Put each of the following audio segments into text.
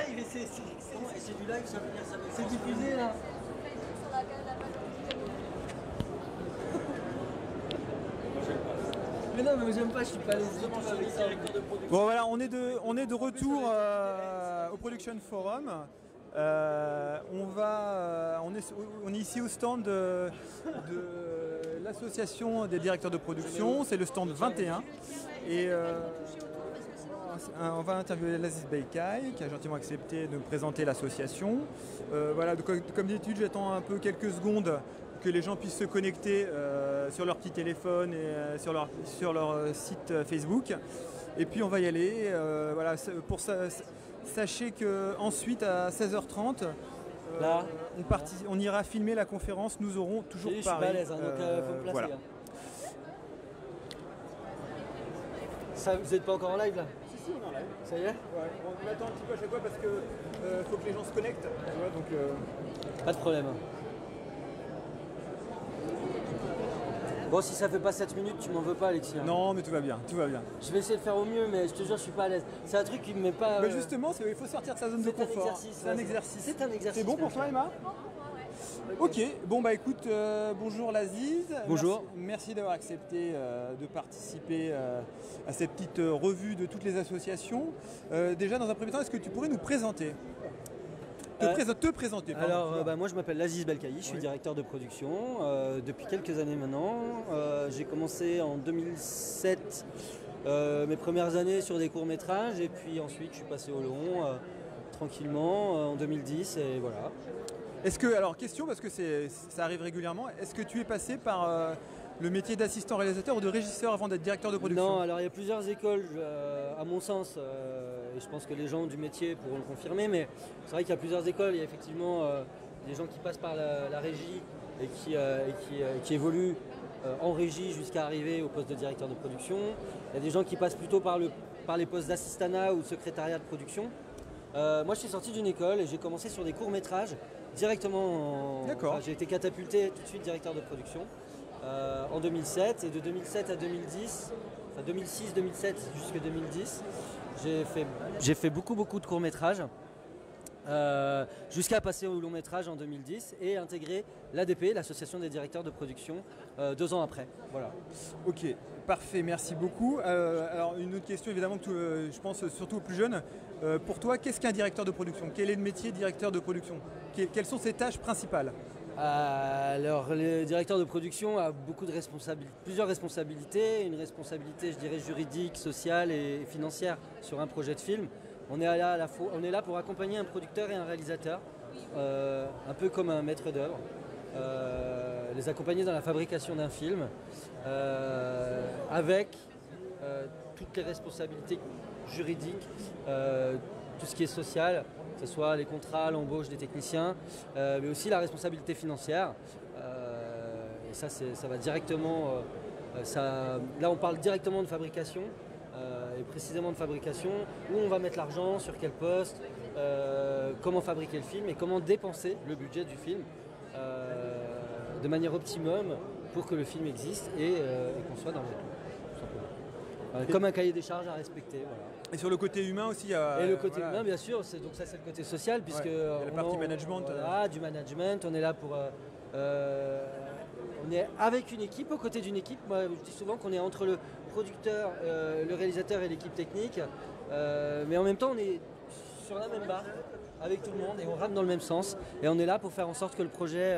live et c'est du live, ça veut dire ça. C'est diffusé là. Mais non, mais j'aime pas, je suis pas les autres avec ça. Bon voilà, on est de retour au Production Forum. On est ici au stand de l'association des directeurs de production, c'est le stand 21. Et on va interviewer Laziz Beykay qui a gentiment accepté de nous présenter l'association. Voilà, comme d'habitude, j'attends un peu quelques secondes que les gens puissent se connecter sur leur petit téléphone et sur leur site Facebook. Et puis on va y aller. Voilà, pour ça, sachez qu'ensuite à 16h30, on ira filmer la conférence. Nous aurons toujours Paris. Je suis balèze, hein, donc faut me placer. Voilà. Hein. Ça, vous n'êtes pas encore en live là? Si, on est en live. Ça y est? Ouais, on attend un petit peu à chaque fois parce que faut que les gens se connectent. Tu vois, donc, Pas de problème. Bon, si ça fait pas 7 minutes, tu m'en veux pas, Alexis. Hein. Non, mais tout va bien, tout va bien. Je vais essayer de faire au mieux, mais je te jure, je suis pas à l'aise. C'est un truc qui me met pas. Mais justement, il faut sortir de sa zone de confort. C'est un exercice. C'est un exercice. C'est bon pour toi, Emma? Ok, bon bah écoute, bonjour Laziz. Bonjour. Merci d'avoir accepté de participer à cette petite revue de toutes les associations. Déjà, dans un premier temps, est-ce que tu pourrais nous présenter? Te présenter. Alors, moi je m'appelle Laziz Beykay, je suis directeur de production depuis quelques années maintenant. J'ai commencé en 2007 mes premières années sur des courts-métrages et puis ensuite je suis passé au long tranquillement en 2010 et voilà. Est-ce que, alors question parce que ça arrive régulièrement, est-ce que tu es passé par le métier d'assistant réalisateur ou de régisseur avant d'être directeur de production? Non, alors il y a plusieurs écoles à mon sens, et je pense que les gens du métier pourront le confirmer, mais c'est vrai qu'il y a plusieurs écoles. Il y a effectivement des gens qui passent par la régie et qui évoluent en régie jusqu'à arriver au poste de directeur de production. Il y a des gens qui passent plutôt par les postes d'assistanat ou de secrétariat de production. Moi je suis sorti d'une école et j'ai commencé sur des courts-métrages directement. D'accord. J'ai été catapulté tout de suite directeur de production. En 2007 et de 2007 à 2010, enfin 2006-2007 jusqu'à 2010, j'ai fait beaucoup de courts-métrages jusqu'à passer au long-métrage en 2010 et intégrer l'ADP, l'association des directeurs de production, 2 ans après. Voilà. Ok, parfait, merci beaucoup. Alors une autre question évidemment que je pense surtout aux plus jeunes. Pour toi, qu'est-ce qu'un directeur de production? Quel est le métier de directeur de production? Quelles sont ses tâches principales? Alors le directeur de production a plusieurs responsabilités, une responsabilité je dirais juridique, sociale et financière sur un projet de film. On est là pour accompagner un producteur et un réalisateur, un peu comme un maître d'œuvre, les accompagner dans la fabrication d'un film avec toutes les responsabilités juridiques, tout ce qui est social, que ce soit les contrats, l'embauche des techniciens, mais aussi la responsabilité financière. Et ça va directement. Là, on parle directement de fabrication, et précisément de fabrication, où on va mettre l'argent, sur quel poste, comment fabriquer le film et comment dépenser le budget du film de manière optimum pour que le film existe et qu'on soit dans le tout simplement. Comme un cahier des charges à respecter. Voilà. Et sur le côté humain aussi, et le côté humain, bien sûr, donc ça c'est le côté social, puisque il y a la partie management. Voilà, du management, on est là pour... on est avec une équipe, aux côtés d'une équipe. Moi, je dis souvent qu'on est entre le producteur, le réalisateur et l'équipe technique, mais en même temps, on est sur la même barre avec tout le monde et on rame dans le même sens. Et on est là pour faire en sorte que le projet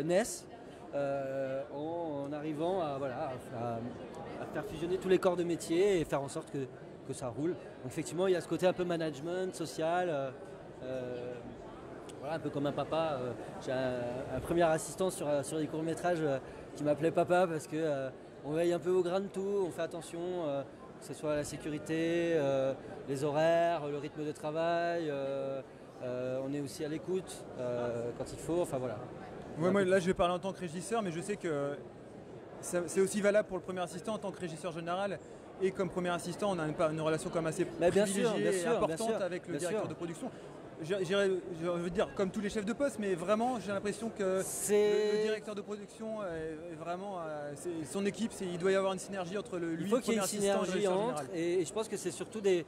naisse en arrivant à faire fusionner tous les corps de métier et faire en sorte que ça roule. Donc effectivement, il y a ce côté un peu management, social, voilà, un peu comme un papa. J'ai un premier assistant sur les courts-métrages qui m'appelait papa parce que on veille un peu au grain de tout, on fait attention, que ce soit la sécurité, les horaires, le rythme de travail, on est aussi à l'écoute quand il faut, enfin voilà. Ouais, moi là je vais parler en tant que régisseur, mais je sais que c'est aussi valable pour le premier assistant en tant que régisseur général. Et comme premier assistant, on a une relation quand même assez privilégiée et importante avec le directeur de production. Je veux dire, comme tous les chefs de poste, mais vraiment, j'ai l'impression que le directeur de production est vraiment son équipe. Il doit y avoir une synergie entre lui, il faut le qu'il y ait premier une assistant synergie et le entre, et je pense que c'est surtout des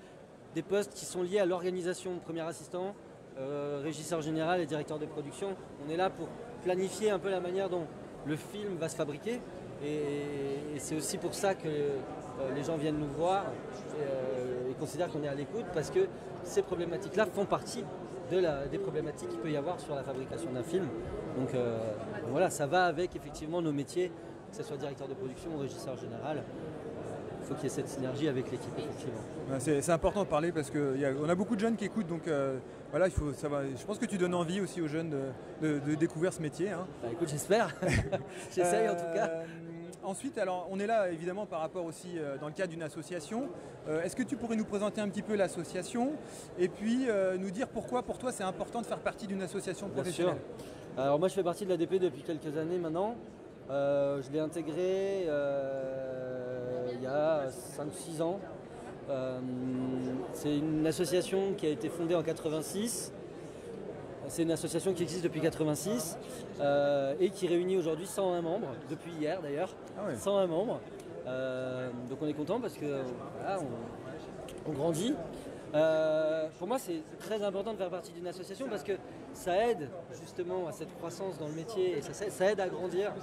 des postes qui sont liés à l'organisation, premier assistant, régisseur général et directeur de production. On est là pour planifier un peu la manière dont le film va se fabriquer. Et c'est aussi pour ça que les gens viennent nous voir et considèrent qu'on est à l'écoute, parce que ces problématiques-là font partie des problématiques qu'il peut y avoir sur la fabrication d'un film. Donc voilà, ça va avec effectivement nos métiers, que ce soit directeur de production ou régisseur général. Il faut qu'il y ait cette synergie avec l'équipe, effectivement. C'est important de parler parce qu'on a beaucoup de jeunes qui écoutent, donc voilà, je pense que tu donnes envie aussi aux jeunes de découvrir ce métier. Hein. Bah, écoute, j'espère. J'essaye en tout cas. Ensuite, alors on est là évidemment par rapport aussi dans le cadre d'une association. Est-ce que tu pourrais nous présenter un petit peu l'association et puis nous dire pourquoi pour toi c'est important de faire partie d'une association professionnelle? Bien sûr. Alors moi je fais partie de l'ADP depuis quelques années maintenant. Je l'ai intégré il y a 5-6 ans. C'est une association qui a été fondée en 86. C'est une association qui existe depuis 86 et qui réunit aujourd'hui 101 membres, depuis hier d'ailleurs. Ah ouais. 101 membres. Donc on est content parce que voilà, on grandit. Pour moi c'est très important de faire partie d'une association parce que ça aide justement à cette croissance dans le métier et ça aide à grandir.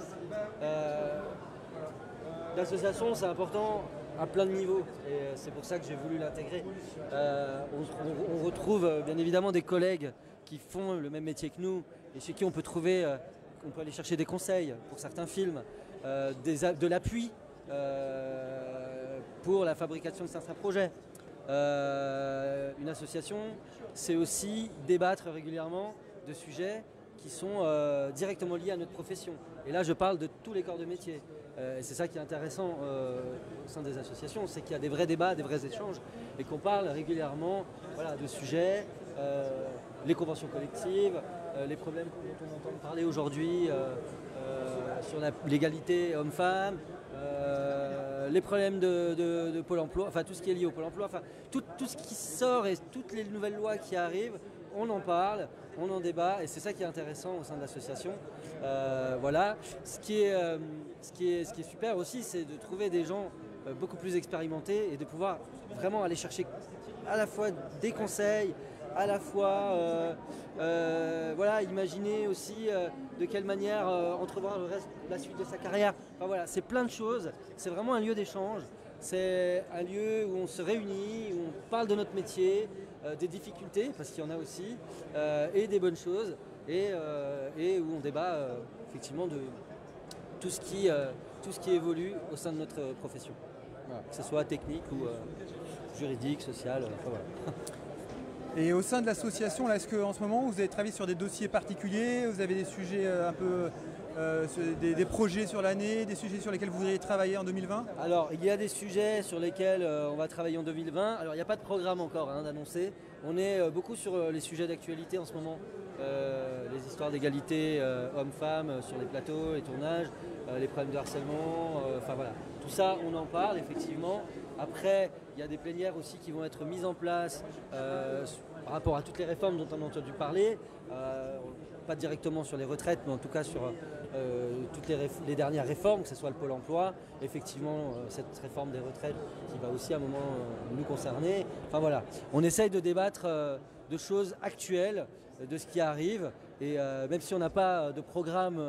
L'association c'est important à plein de niveaux et c'est pour ça que j'ai voulu l'intégrer. On retrouve bien évidemment des collègues qui font le même métier que nous et chez qui on peut aller chercher des conseils pour certains films, de l'appui pour la fabrication de certains projets. Une association, c'est aussi débattre régulièrement de sujets qui sont directement liés à notre profession. Et là, je parle de tous les corps de métier. Et c'est ça qui est intéressant au sein des associations, c'est qu'il y a des vrais débats, des vrais échanges, et qu'on parle régulièrement de sujets, les conventions collectives, les problèmes dont on entend parler aujourd'hui sur l'égalité homme-femme, les problèmes de Pôle emploi, enfin tout ce qui est lié au Pôle emploi, enfin tout ce qui sort et toutes les nouvelles lois qui arrivent, on en parle, on en débat et c'est ça qui est intéressant au sein de l'association. Voilà. Ce qui est super aussi, c'est de trouver des gens beaucoup plus expérimentés et de pouvoir vraiment aller chercher à la fois des conseils, à la fois imaginer aussi de quelle manière entrevoir la suite de sa carrière. Enfin, voilà, c'est plein de choses, c'est vraiment un lieu d'échange, c'est un lieu où on se réunit, où on parle de notre métier, des difficultés, parce qu'il y en a aussi, et des bonnes choses, et où on débat effectivement de tout ce qui évolue au sein de notre profession, voilà, que ce soit technique ou juridique, social, enfin voilà. Et au sein de l'association, est-ce qu'en ce moment, vous avez travaillé sur des dossiers particuliers? Vous avez des sujets un peu, des projets sur l'année, des sujets sur lesquels vous voudriez travailler en 2020? Alors, il y a des sujets sur lesquels on va travailler en 2020. Alors, il n'y a pas de programme encore d'annoncer. On est beaucoup sur les sujets d'actualité en ce moment. Les histoires d'égalité hommes-femmes sur les plateaux, les tournages, les problèmes de harcèlement, enfin voilà. Tout ça, on en parle effectivement. Après, il y a des plénières aussi qui vont être mises en place par rapport à toutes les réformes dont on a entendu parler. Pas directement sur les retraites, mais en tout cas sur toutes les dernières réformes, que ce soit le Pôle emploi, effectivement cette réforme des retraites qui va aussi à un moment nous concerner. Enfin voilà, on essaye de débattre de choses actuelles, de ce qui arrive, et même si on n'a pas de programme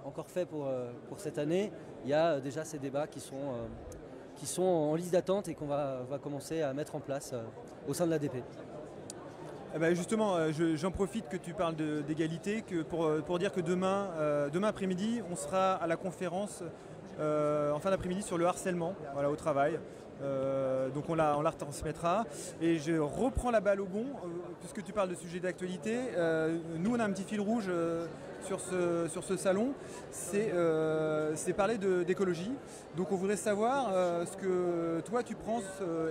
encore fait pour cette année, il y a déjà ces débats qui sont en liste d'attente et qu'on va commencer à mettre en place au sein de l'ADP. Eh ben justement, j'en profite que tu parles d'égalité pour dire que demain après-midi, on sera à la conférence en fin d'après-midi sur le harcèlement au travail. Donc on la retransmettra. Et je reprends la balle au bon, puisque tu parles de sujets d'actualité. Nous, on a un petit fil rouge sur ce salon, c'est parler d'écologie. Donc on voudrait savoir ce que toi tu penses,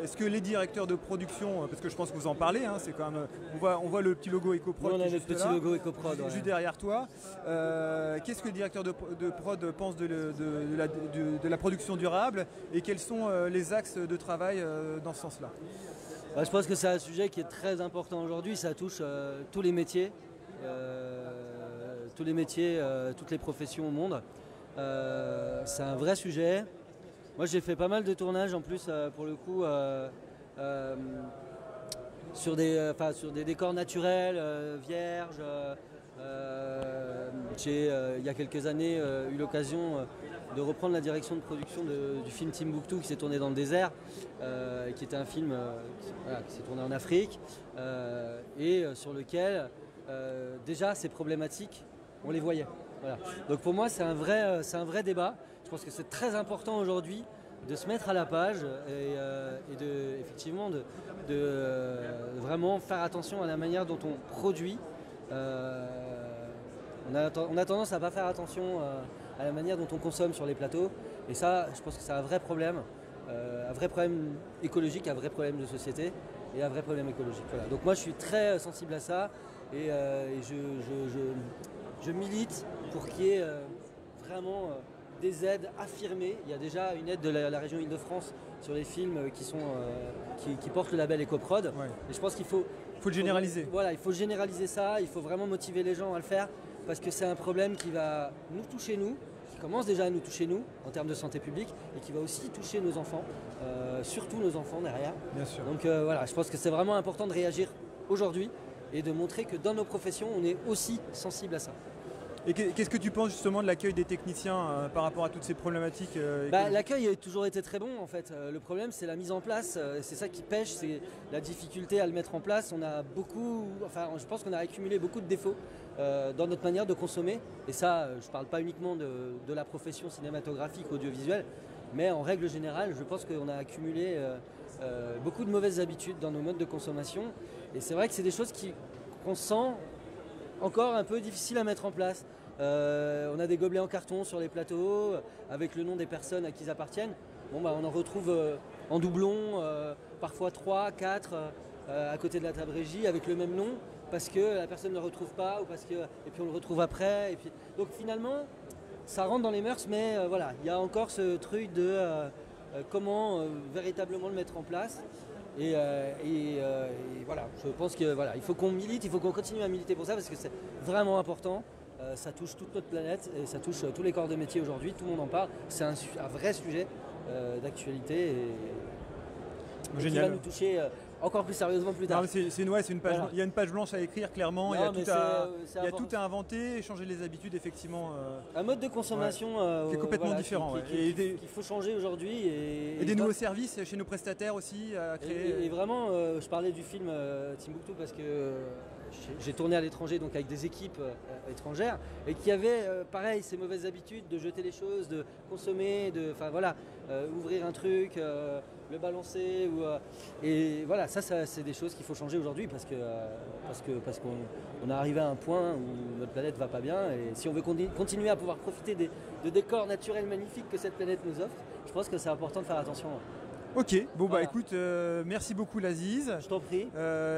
est-ce que les directeurs de production, parce que je pense que vous en parlez, c'est quand même, on voit le petit logo EcoProd. On a le petit logo EcoProd. Juste derrière toi. Qu'est-ce que le directeur de prod pense de la production durable et quels sont les axes de travail dans ce sens-là? Je pense que c'est un sujet qui est très important aujourd'hui, ça touche tous les métiers. Toutes les professions au monde. C'est un vrai sujet. Moi j'ai fait pas mal de tournages en plus pour le coup sur des décors naturels, vierges. J'ai, il y a quelques années, eu l'occasion de reprendre la direction de production du film Timbuktu qui s'est tourné dans le désert, qui était un film qui s'est tourné en Afrique, et sur lequel déjà ces problématiques, on les voyait. Voilà. Donc pour moi c'est un vrai débat. Je pense que c'est très important aujourd'hui de se mettre à la page et effectivement de vraiment faire attention à la manière dont on produit. On a tendance à ne pas faire attention à la manière dont on consomme sur les plateaux, et ça, je pense que c'est un vrai problème écologique, un vrai problème de société et un vrai problème écologique. Voilà. Donc moi je suis très sensible à ça, et je milite pour qu'il y ait vraiment des aides affirmées. Il y a déjà une aide de la région Île-de-France sur les films qui portent le label EcoProd. Ouais. Et je pense qu'il faut le généraliser. Voilà, il faut généraliser ça, il faut vraiment motiver les gens à le faire, parce que c'est un problème qui va nous toucher nous, qui commence déjà à nous toucher nous en termes de santé publique, et qui va aussi toucher nos enfants, surtout nos enfants derrière. Bien sûr. Donc voilà, je pense que c'est vraiment important de réagir aujourd'hui et de montrer que dans nos professions, on est aussi sensible à ça. Et qu'est-ce que tu penses justement de l'accueil des techniciens par rapport à toutes ces problématiques L'accueil a toujours été très bon en fait. Le problème c'est la mise en place, c'est ça qui pêche, c'est la difficulté à le mettre en place. Je pense qu'on a accumulé beaucoup de défauts dans notre manière de consommer. Et ça, je ne parle pas uniquement de la profession cinématographique, audiovisuelle, mais en règle générale, je pense qu'on a accumulé beaucoup de mauvaises habitudes dans nos modes de consommation. Et c'est vrai que c'est des choses qu'on sent encore un peu difficiles à mettre en place. On a des gobelets en carton sur les plateaux avec le nom des personnes à qui ils appartiennent. On en retrouve en doublon, parfois 3, 4 à côté de la table régie avec le même nom, parce que la personne ne le retrouve pas, et puis on le retrouve après. Donc finalement, ça rentre dans les mœurs, mais voilà, il y a encore ce truc de comment véritablement le mettre en place. Et voilà, je pense qu'il faut qu'on milite, il faut qu'on continue à militer pour ça, parce que c'est vraiment important. Ça touche toute notre planète et ça touche tous les corps de métier aujourd'hui, tout le monde en parle. C'est un vrai sujet d'actualité et qui va nous toucher encore plus sérieusement plus tard. C'est une page, voilà. Il y a une page blanche à écrire clairement, il y a tout à inventer, changer les habitudes effectivement. Un mode de consommation qui est complètement différent. Qu'il faut changer aujourd'hui. Et des nouveaux services chez nos prestataires aussi à créer. Et vraiment, je parlais du film Timbuktu parce que j'ai tourné à l'étranger, donc avec des équipes étrangères, et qui avaient pareil ces mauvaises habitudes de jeter les choses, de consommer, ouvrir un truc, le balancer, et voilà, ça c'est des choses qu'il faut changer aujourd'hui, parce qu'on est arrivé à un point où notre planète va pas bien, et si on veut continuer à pouvoir profiter de décors naturels magnifiques que cette planète nous offre, je pense que c'est important de faire attention. Ok, bon voilà. Écoute, merci beaucoup Laziz. Je t'en prie.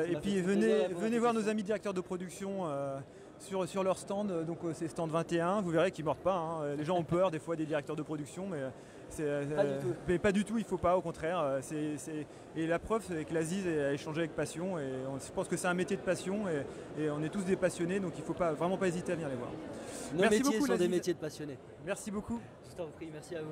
Et puis venez voir nos amis directeurs de production sur leur stand, donc c'est stand 21, vous verrez qu'ils ne mordent pas. Hein. Les gens ont peur des fois des directeurs de production, mais pas du tout, il ne faut pas, au contraire. Et la preuve, c'est que Laziz a échangé avec passion, et je pense que c'est un métier de passion, et on est tous des passionnés, donc il ne faut vraiment pas hésiter à venir les voir. Nos métiers sont des métiers de passionnés. Merci beaucoup. Je t'en prie, merci à vous.